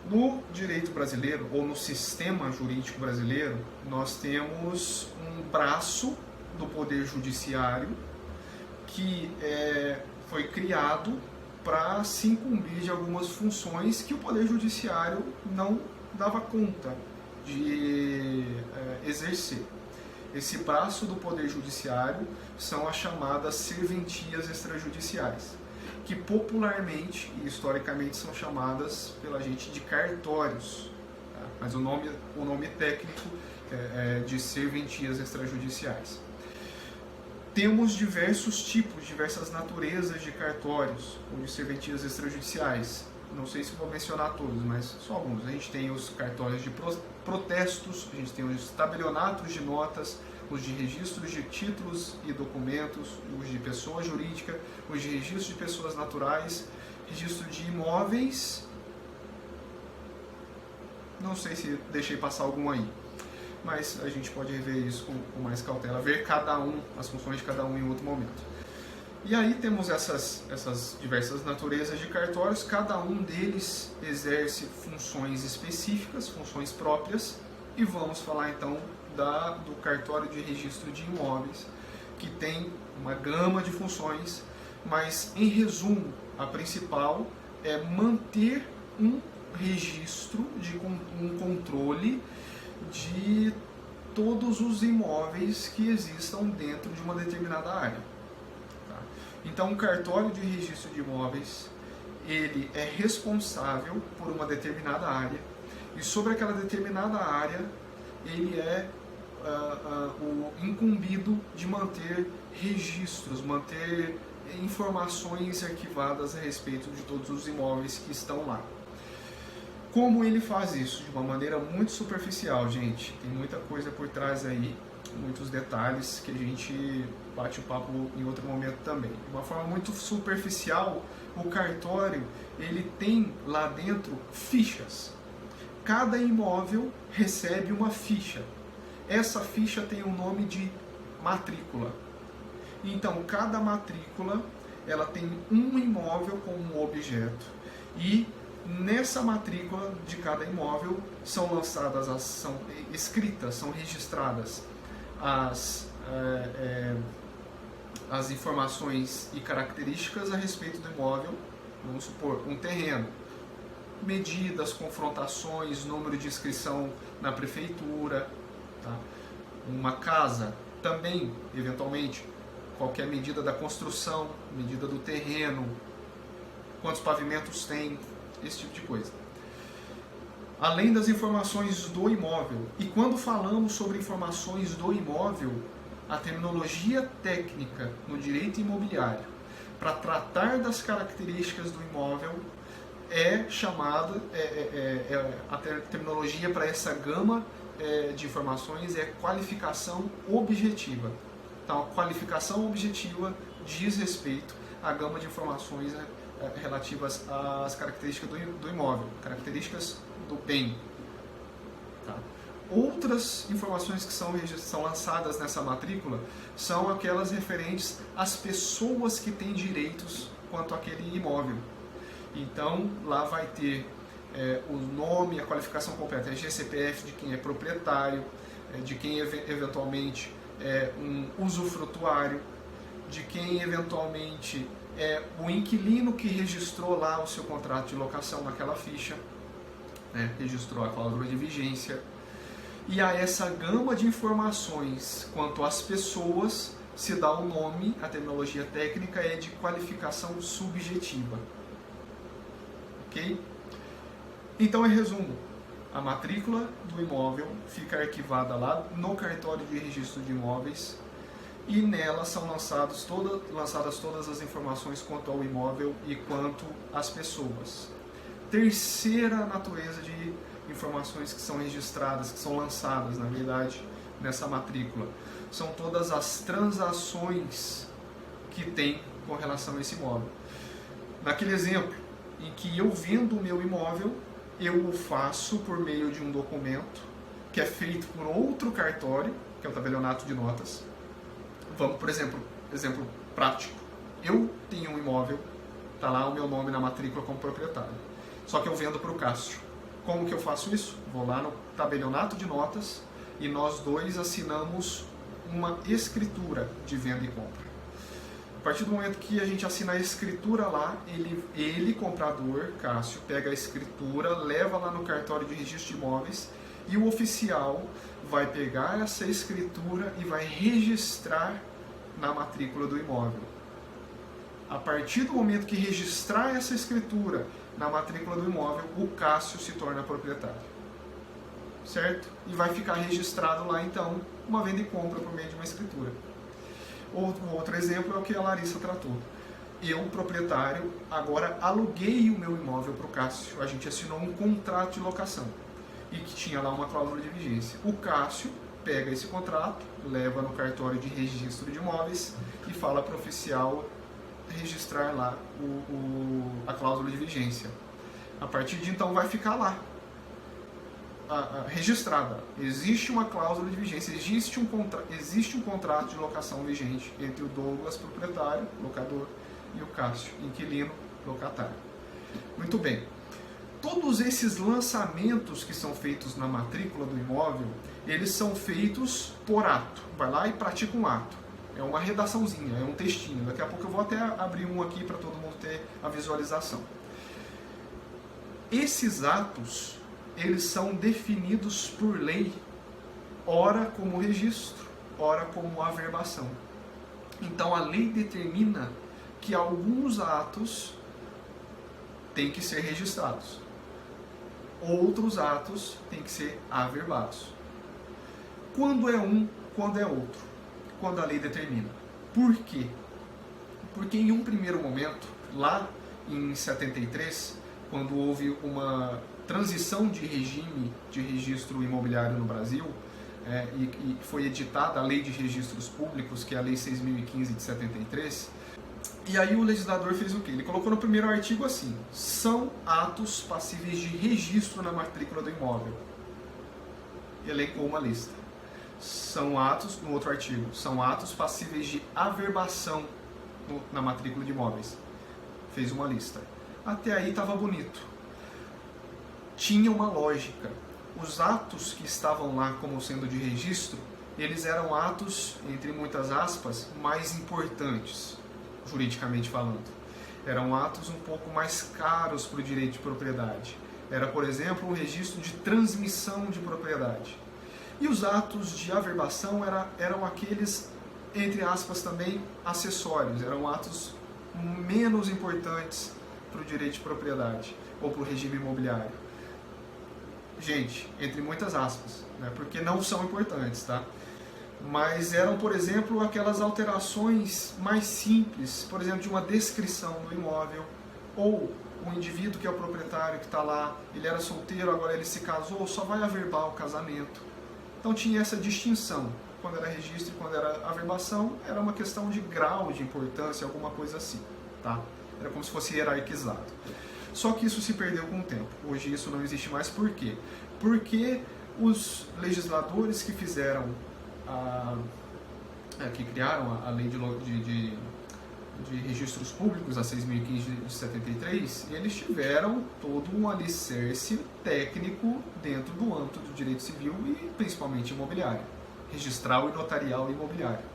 No direito brasileiro, ou no sistema jurídico brasileiro, nós temos um braço do Poder Judiciário que foi criado para se incumbir de algumas funções que o Poder Judiciário não dava conta de exercer. Esse braço do Poder Judiciário são as chamadas serventias extrajudiciais, que popularmente e historicamente são chamadas pela gente de cartórios, tá? Mas o nome técnico é de serventias extrajudiciais. Temos diversos tipos, diversas naturezas de cartórios ou de serventias extrajudiciais. Não sei se vou mencionar todos, mas só alguns. A gente tem os cartórios de protestos, a gente tem os tabelionatos de notas, os de registros de títulos e documentos, os de pessoa jurídica, os de registro de pessoas naturais, registro de imóveis. Não sei se deixei passar algum aí, mas a gente pode rever isso com mais cautela, ver as funções de cada um em outro momento. E aí temos essas diversas naturezas de cartórios, cada um deles exerce funções específicas, funções próprias, e vamos falar então do cartório de registro de imóveis, que tem uma gama de funções, mas em resumo, a principal é manter um registro, um controle de todos os imóveis que existam dentro de uma determinada área. Tá? Então, o cartório de registro de imóveis, ele é responsável por uma determinada área, e sobre aquela determinada área, ele é o incumbido de manter registros, manter informações arquivadas a respeito de todos os imóveis que estão lá. Como ele faz isso? De uma maneira muito superficial, gente. Tem muita coisa por trás aí, muitos detalhes que a gente bate o papo em outro momento também. De uma forma muito superficial, o cartório, ele tem lá dentro fichas. Cada imóvel recebe uma ficha. Essa ficha tem o nome de matrícula. Então, cada matrícula, ela tem um imóvel como objeto. E nessa matrícula de cada imóvel são lançadas, são escritas, são registradas as informações e características a respeito do imóvel. Vamos supor, um terreno, medidas, confrontações, número de inscrição na prefeitura, tá? Uma casa, também, eventualmente, qualquer medida da construção, medida do terreno, quantos pavimentos tem, esse tipo de coisa. Além das informações do imóvel. E quando falamos sobre informações do imóvel, a terminologia técnica no direito imobiliário para tratar das características do imóvel é chamada, a terminologia para essa gama de informações é qualificação objetiva. Então, a qualificação objetiva diz respeito à gama de informações relativas às características do imóvel, características do bem. Tá? Outras informações que são lançadas nessa matrícula são aquelas referentes às pessoas que têm direitos quanto àquele imóvel. Então, lá vai ter o nome, a qualificação completa, GCPF de quem é proprietário, de quem eventualmente é um usufrutuário, de quem eventualmente é o inquilino que registrou lá o seu contrato de locação naquela ficha, né, registrou a cláusula de vigência. E a essa gama de informações quanto às pessoas se dá o nome, a terminologia técnica é de qualificação subjetiva. Ok? Então, em resumo, a matrícula do imóvel fica arquivada lá no cartório de registro de imóveis e nela são lançadas todas as informações quanto ao imóvel e quanto às pessoas. Terceira natureza de informações que são registradas, que são lançadas, na verdade, nessa matrícula, são todas as transações que tem com relação a esse imóvel. Naquele exemplo em que eu vendo o meu imóvel, eu o faço por meio de um documento que é feito por outro cartório, que é o tabelionato de notas. Vamos, por exemplo prático. Eu tenho um imóvel, está lá o meu nome na matrícula como proprietário. Só que eu vendo para o Cássio. Como que eu faço isso? Vou lá no tabelionato de notas e nós dois assinamos uma escritura de venda e compra. A partir do momento que a gente assina a escritura lá, ele comprador, Cássio, pega a escritura, leva lá no cartório de registro de imóveis e o oficial vai pegar essa escritura e vai registrar na matrícula do imóvel. A partir do momento que registrar essa escritura na matrícula do imóvel, o Cássio se torna proprietário. Certo? E vai ficar registrado lá, então, uma venda e compra por meio de uma escritura. Outro exemplo é o que a Larissa tratou. Eu, proprietário, agora aluguei o meu imóvel para o Cássio. A gente assinou um contrato de locação e que tinha lá uma cláusula de vigência. O Cássio pega esse contrato, leva no cartório de registro de imóveis e fala para o oficial registrar lá a cláusula de vigência. A partir de então vai ficar lá registrada. Existe uma cláusula de vigência, existe um contrato de locação vigente entre o Douglas, proprietário, locador, e o Cássio, inquilino, locatário. Muito bem. Todos esses lançamentos que são feitos na matrícula do imóvel, eles são feitos por ato. Vai lá e pratica um ato. É uma redaçãozinha, é um textinho. Daqui a pouco eu vou até abrir um aqui para todo mundo ter a visualização. Esses atos, eles são definidos por lei, ora como registro, ora como averbação. Então a lei determina que alguns atos têm que ser registrados, outros atos têm que ser averbados. Quando é um, quando é outro? Quando a lei determina. Por quê? Porque em um primeiro momento, lá em 73, quando houve uma transição de regime de registro imobiliário no Brasil, e foi editada a Lei de Registros Públicos, que é a Lei 6.015 de 73, e aí o legislador fez o quê? Ele colocou no primeiro artigo assim: são atos passíveis de registro na matrícula do imóvel. Elencou uma lista. São atos, no outro artigo, são atos passíveis de averbação na matrícula de imóveis. Fez uma lista. Até aí estava bonito. Tinha uma lógica. Os atos que estavam lá como sendo de registro, eles eram atos, entre muitas aspas, mais importantes, juridicamente falando. Eram atos um pouco mais caros para o direito de propriedade. Era, por exemplo, o registro de transmissão de propriedade. E os atos de averbação eram aqueles, entre aspas, também acessórios. Eram atos menos importantes para o direito de propriedade ou para o regime imobiliário. Gente, entre muitas aspas, né, porque não são importantes, tá? Mas eram, por exemplo, aquelas alterações mais simples, por exemplo, de uma descrição do imóvel, ou o indivíduo que é o proprietário que está lá, ele era solteiro, agora ele se casou, só vai averbar o casamento. Então tinha essa distinção. Quando era registro e quando era averbação, era uma questão de grau de importância, alguma coisa assim, tá? Era como se fosse hierarquizado. Só que isso se perdeu com o tempo. Hoje isso não existe mais. Por quê? Porque os legisladores que fizeram que criaram a lei de registros públicos, a 6.015 de 73, eles tiveram todo um alicerce técnico dentro do âmbito do direito civil e principalmente imobiliário, registral e notarial imobiliário.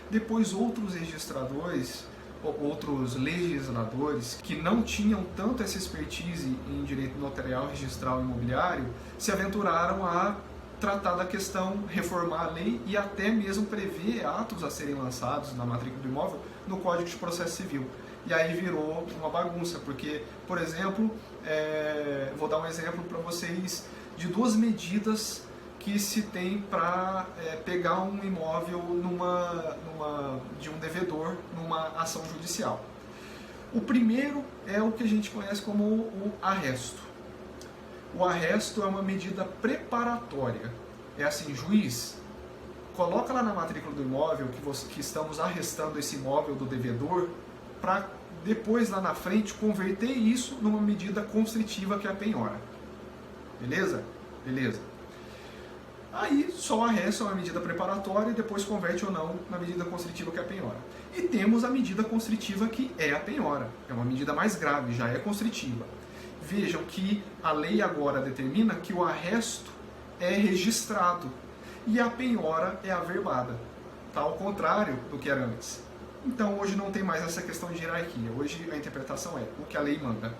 Depois outros registradores, outros legisladores que não tinham tanto essa expertise em direito notarial, registral e imobiliário, se aventuraram a tratar da questão, reformar a lei e até mesmo prever atos a serem lançados na matrícula do imóvel no Código de Processo Civil. E aí virou uma bagunça, porque, por exemplo, vou dar um exemplo para vocês de duas medidas que se tem para pegar um imóvel de um devedor numa ação judicial. O primeiro é o que a gente conhece como o arresto. O arresto é uma medida preparatória. É assim, juiz, coloca lá na matrícula do imóvel que estamos arrestando esse imóvel do devedor para depois, lá na frente, converter isso numa medida constritiva que é a penhora. Beleza? Beleza. Aí, só o arresto é uma medida preparatória e depois converte ou não na medida constritiva que é a penhora. E temos a medida constritiva que é a penhora. É uma medida mais grave, já é constritiva. Vejam que a lei agora determina que o arresto é registrado e a penhora é averbada, tá? Ao contrário do que era antes. Então hoje não tem mais essa questão de hierarquia, hoje a interpretação é o que a lei manda.